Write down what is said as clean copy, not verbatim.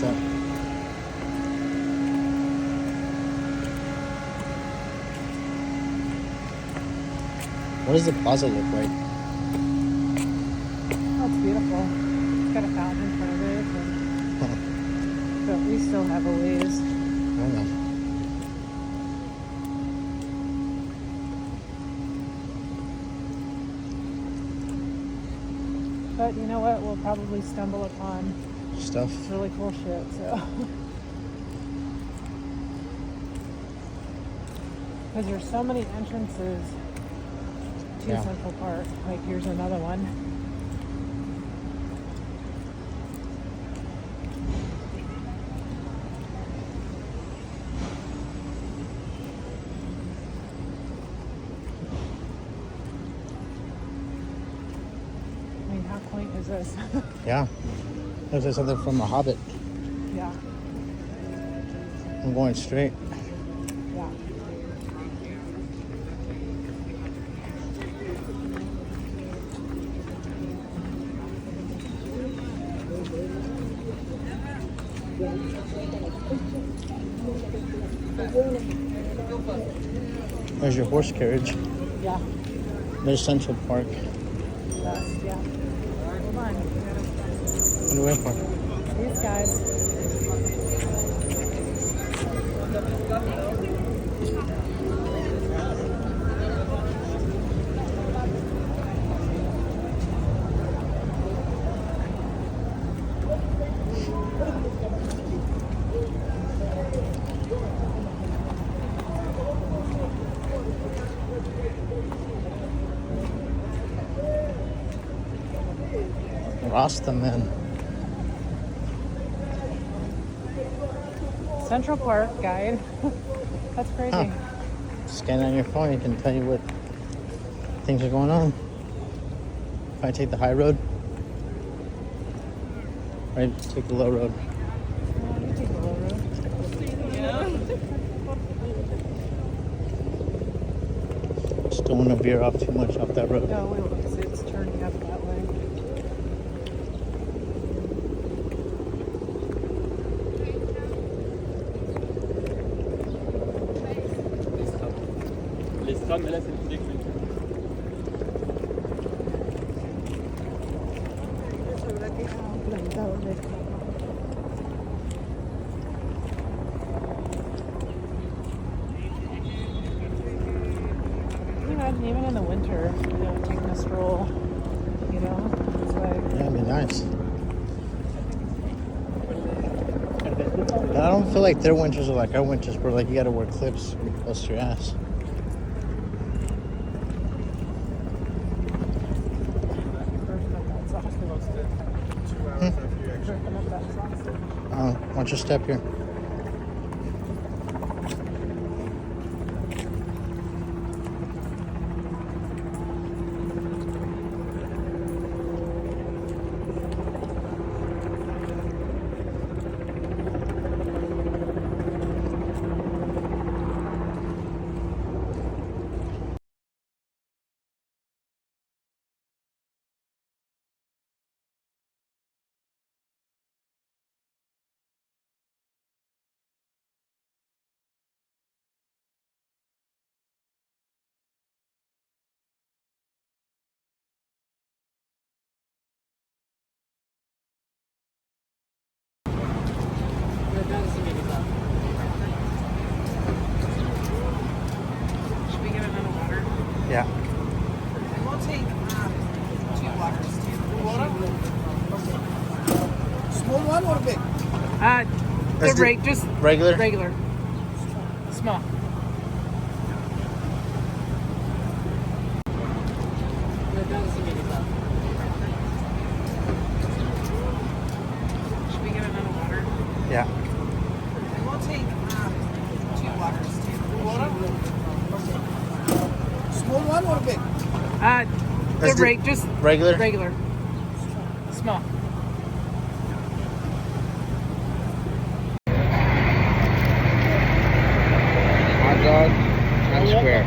What's that? What does the plaza look like? Oh, it's beautiful. It's got a fountain in front of it. But we still have a ways. I don't know. But you know what? We'll probably stumble upon Stuff. really cool shit. So, because there's so many entrances to Central Park. Like here's another one. I mean, how quaint is this? Yeah. Looks like something from The Hobbit. Yeah. I'm going straight. Yeah. There's your horse carriage. Yeah. There's Central Park. That's, yeah. Hold on. What are you waiting for? These guys. Rasta man. Central Park guide. That's crazy. Huh. Scan on your phone, you can tell you what things are going on. If I take the high road, or I take the low road. Yeah, you take the low road. Just don't want to veer off too much off that road. No, we won't, because it's turning up that way. Even in the winter, taking a stroll, it's like... Yeah, it'd be nice. But I don't feel like their winters are like our winters, where like you gotta wear clips close to your ass. Watch your step here. Should we get another water? Yeah. We'll take 2 waters, too. Small one or big? Just regular. regular. Small. Should we get another water? Yeah. We'll take 2 waters, too. Small one or big? Just regular. regular. Small. Hot dog and square.